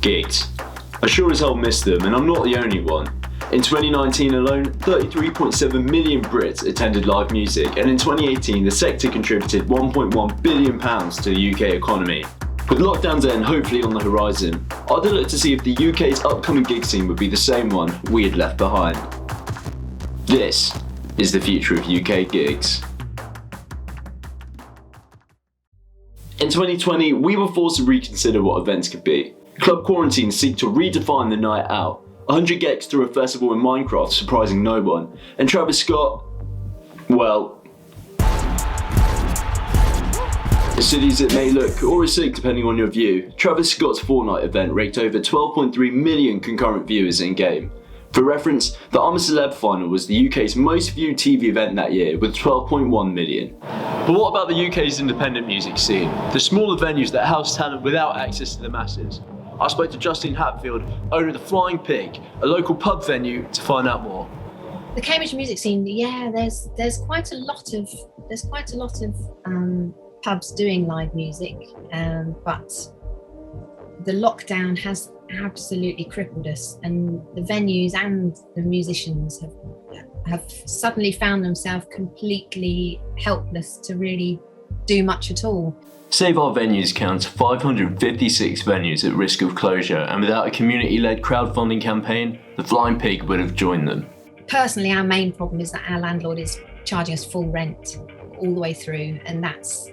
Gigs. I sure as hell missed them, and I'm not the only one. In 2019 alone, 33.7 million Brits attended live music, and in 2018 the sector contributed £1.1 billion to the UK economy. With lockdowns then hopefully on the horizon, I had a look to see if the UK's upcoming gig scene would be the same one we had left behind. This is the future of UK gigs. In 2020, we were forced to reconsider what events could be. Club quarantines seek to redefine the night out. 100 geeks threw a festival in Minecraft, surprising no one. And Travis Scott, well, as silly as it may look, or as sick depending on your view, Travis Scott's Fortnite event raked over 12.3 million concurrent viewers in-game. For reference, the I'm a Celeb final was the UK's most viewed TV event that year with 12.1 million. But what about the UK's independent music scene? The smaller venues that house talent without access to the masses. I spoke to Justine Hatfield, owner of the Flying Pig, a local pub venue, to find out more. The Cambridge music scene, yeah, there's quite a lot of pubs doing live music, but the lockdown has absolutely crippled us, and the venues and the musicians have suddenly found themselves completely helpless to really do much at all. Save Our Venues counts 556 venues at risk of closure, and without a community-led crowdfunding campaign, the Flying Pig would have joined them. Personally, our main problem is that our landlord is charging us full rent all the way through, and that's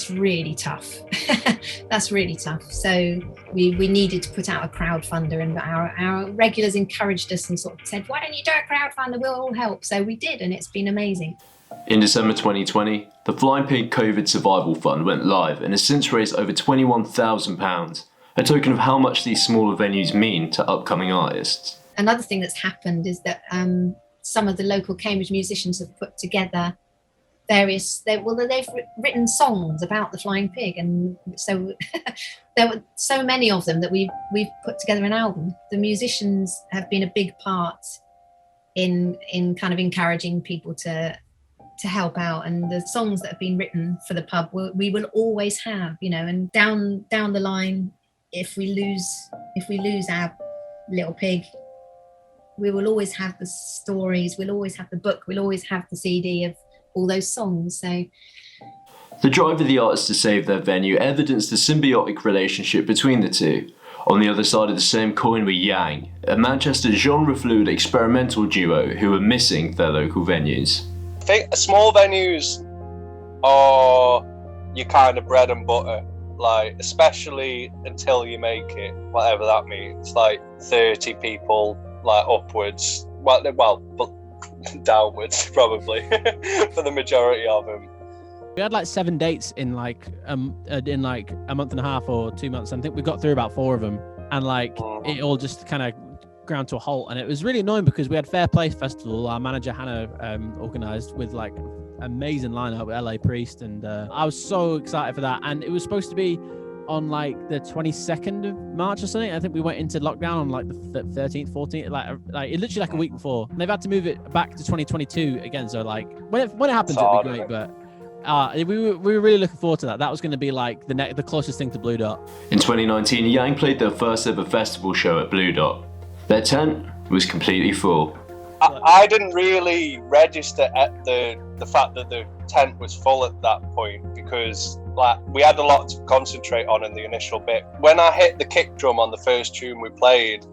really tough. That's really tough. So we needed to put out a crowdfunder, and our regulars encouraged us and sort of said, why don't you do a crowdfunder, we'll all help. So we did, and it's been amazing. In December 2020, the Flying Pig COVID Survival Fund went live and has since raised over £21,000, a token of how much these smaller venues mean to upcoming artists. Another thing that's happened is that some of the local Cambridge musicians have put together they've written songs about the Flying Pig, and so there were so many of them that we've put together an album. The musicians have been a big part in kind of encouraging people to help out, and the songs that have been written for the pub we will always have, and down the line, if we lose our little pig, we will always have the stories, we'll always have the book, we'll always have the CD of all those songs. So the drive of the artists to save their venue evidenced the symbiotic relationship between the two. On the other side of the same coin were YAANG, a Manchester genre-fluid experimental duo who were missing their local venues. I think small venues are your kind of bread and butter, like especially until you make it, whatever that means, like 30 people, like upwards, well, but downwards probably for the majority of them. We had like 7 dates in like a month and a half or 2 months. I think we got through about 4 of them, and it all just kind of ground to a halt. And it was really annoying because we had Fair Play Festival, our manager Hannah organised, with like amazing lineup with LA Priest, and I was so excited for that. And it was supposed to be on like the 22nd of March or something. I think we went into lockdown on like the 13th, 14th, like it literally like a week before. And they've had to move it back to 2022 again. So like when it happens, it'll be great. But we were really looking forward to that. That was going to be like the closest thing to Blue Dot. In 2019, YAANG played their first ever festival show at Blue Dot. Their tent was completely full. I didn't really register at the fact that the tent was full at that point, because like we had a lot to concentrate on in the initial bit. When I hit the kick drum on the first tune we played,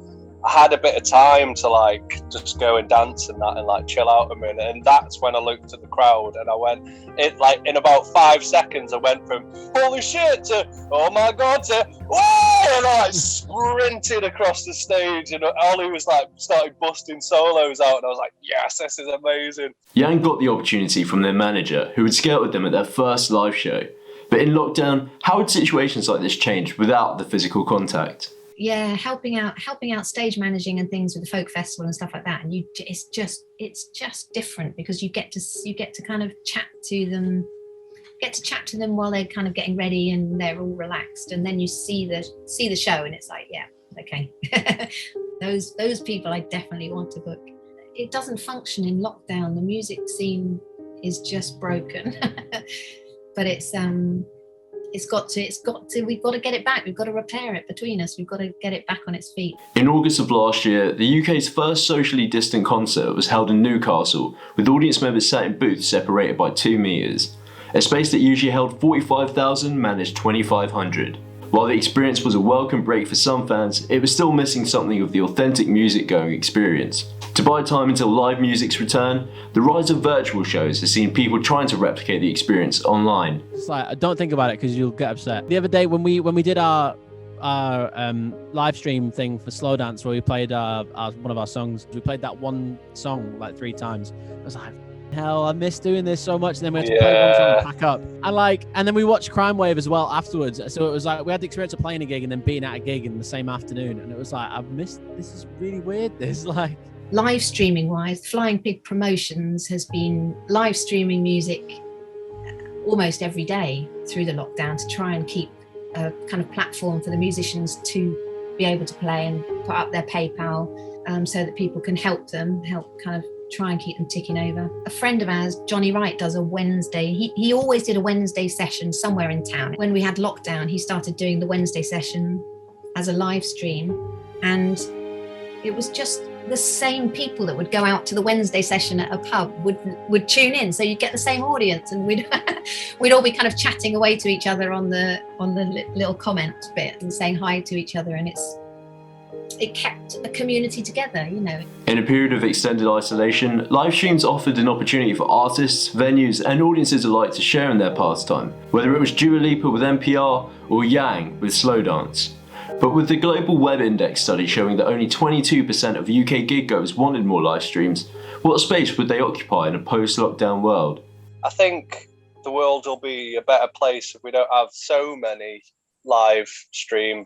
I had a bit of time to like just go and dance and that and like chill out a minute, and that's when I looked at the crowd and I went, it like in about 5 seconds I went from holy shit to oh my god to whoa, and I like sprinted across the stage, and Ollie was like started busting solos out, and I was like, yes, this is amazing. YAANG got the opportunity from their manager, who had scouted them at their first live show. But in lockdown, how had situations like this changed without the physical contact? Yeah, helping out stage managing and things with the folk festival and stuff like that, and it's just different because you get to kind of chat to them while they're kind of getting ready and they're all relaxed, and then you see the show and it's like, yeah, okay. those people I definitely want to book. It doesn't function in lockdown. The music scene is just broken. But it's we've got to get it back. We've got to repair it between us. We've got to get it back on its feet. In August of last year, the UK's first socially distant concert was held in Newcastle, with audience members sat in booths separated by 2 metres. A space that usually held 45,000 managed 2,500. While the experience was a welcome break for some fans, it was still missing something of the authentic music-going experience. To buy time until live music's return, the rise of virtual shows has seen people trying to replicate the experience online. It's like, don't think about it because you'll get upset. The other day when we did our live stream thing for Slow Dance, where we played one of our songs, we played that one song like 3 times. I was like, hell, I miss doing this so much. And then we had to play one song and pack up. And then we watched Crime Wave as well afterwards. So it was like we had the experience of playing a gig and then being at a gig in the same afternoon. And it was like, I've missed. This is really weird. This like. Live streaming wise, Flying Pig Promotions has been live streaming music almost every day through the lockdown to try and keep a kind of platform for the musicians to be able to play and put up their PayPal so that people can help kind of try and keep them ticking over. A friend of ours, Johnny Wright, does a Wednesday. He always did a Wednesday session somewhere in town. When we had lockdown, he started doing the Wednesday session as a live stream, and it was just the same people that would go out to the Wednesday session at a pub would tune in, so you'd get the same audience, and we'd all be kind of chatting away to each other on the little comment bit and saying hi to each other, and it kept a community together, you know. In a period of extended isolation, live streams offered an opportunity for artists, venues and audiences alike to share in their pastime, whether it was Dua Lipa with NPR or YAANG with Slow Dance. But with the Global Web Index study showing that only 22% of UK gig goers wanted more live streams, what space would they occupy in a post-lockdown world? I think the world will be a better place if we don't have so many live stream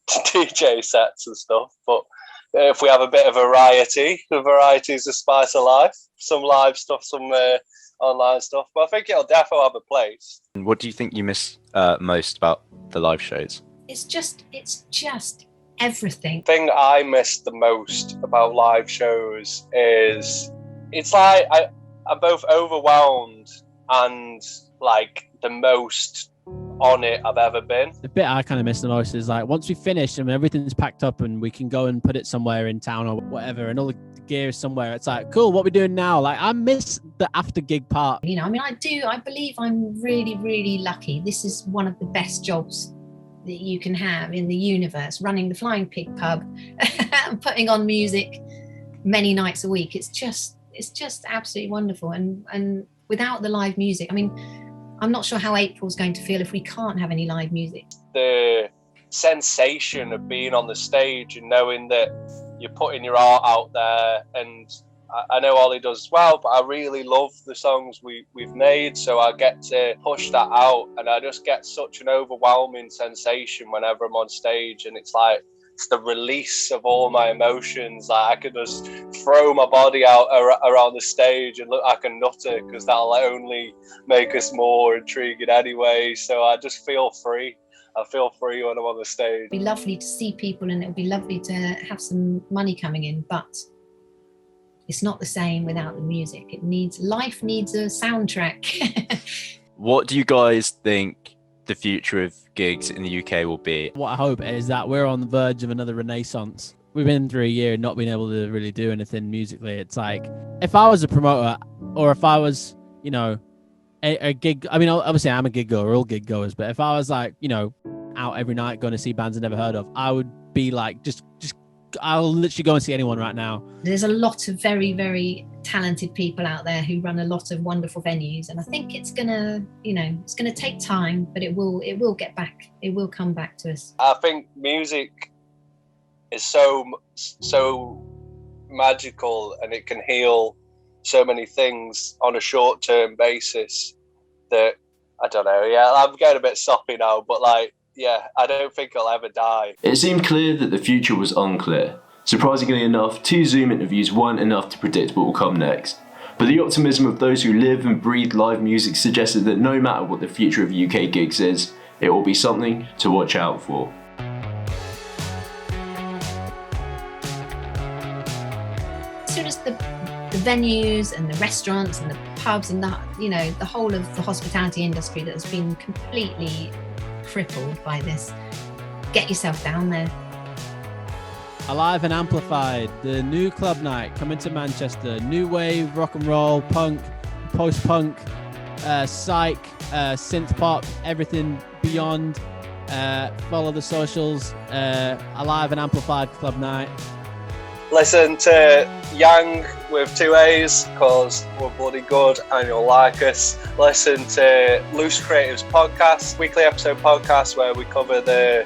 DJ sets and stuff. But if we have a bit of variety, the variety is the spice of life. Some live stuff, some online stuff. But I think it'll definitely have a place. What do you think you miss most about the live shows? It's just everything. The thing I miss the most about live shows is it's like I'm both overwhelmed and like the most on it I've ever been. The bit I kind of miss the most is like once we finish and everything's packed up and we can go and put it somewhere in town or whatever and all the gear is somewhere, it's like, cool, what are we doing now? Like I miss the after gig part. You know, I mean, I believe I'm really, really lucky. This is one of the best jobs that you can have in the universe, running the Flying Pig pub and putting on music many nights a week. It's just absolutely wonderful. And without the live music, I mean, I'm not sure how April's going to feel if we can't have any live music. The sensation of being on the stage and knowing that you're putting your art out there, and I know Ollie does as well, but I really love the songs we've made, so I get to push that out, and I just get such an overwhelming sensation whenever I'm on stage, and it's like it's the release of all my emotions. Like I could just throw my body out around the stage and look like a nutter, because that'll only make us more intriguing anyway. So I just feel free. I feel free when I'm on the stage. It'd be lovely to see people, and it would be lovely to have some money coming in, but it's not the same without the music. Life needs a soundtrack. What do you guys think the future of gigs in the UK will be? What I hope is that we're on the verge of another renaissance. We've been through a year not being able to really do anything musically. It's like, if I was a promoter, or if I was, you know, a gig, I mean, obviously I'm a gig goer, we're all gig goers, but if I was like, you know, out every night going to see bands I've never heard of, I would be like, just I'll literally go and see anyone right now. There's a lot of very, very talented people out there who run a lot of wonderful venues, and I think it's gonna take time, but it will get back. It will come back to us. I think music is so magical, and it can heal so many things on a short-term basis that I don't know. Yeah, I'm getting a bit soppy now, but like, yeah, I don't think I'll ever die. It seemed clear that the future was unclear. Surprisingly enough, 2 Zoom interviews weren't enough to predict what will come next. But the optimism of those who live and breathe live music suggested that no matter what the future of UK gigs is, it will be something to watch out for. As soon as the venues and the restaurants and the pubs and the whole of the hospitality industry that has been completely crippled by this, get yourself down there. Alive and Amplified, the new club night coming to Manchester. New wave, rock and roll, punk, post-punk, psych, synth pop, everything beyond. Follow the socials. Alive and Amplified club night. Listen to YAANG with 2 A's because we're bloody good and you'll like us. Listen to Loose Creatives podcast, weekly episode podcast where we cover the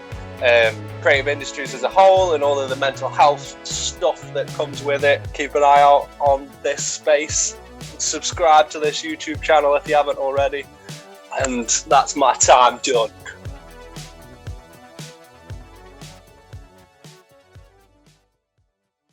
creative industries as a whole and all of the mental health stuff that comes with it. Keep an eye out on this space. Subscribe to this YouTube channel if you haven't already. And that's my time done.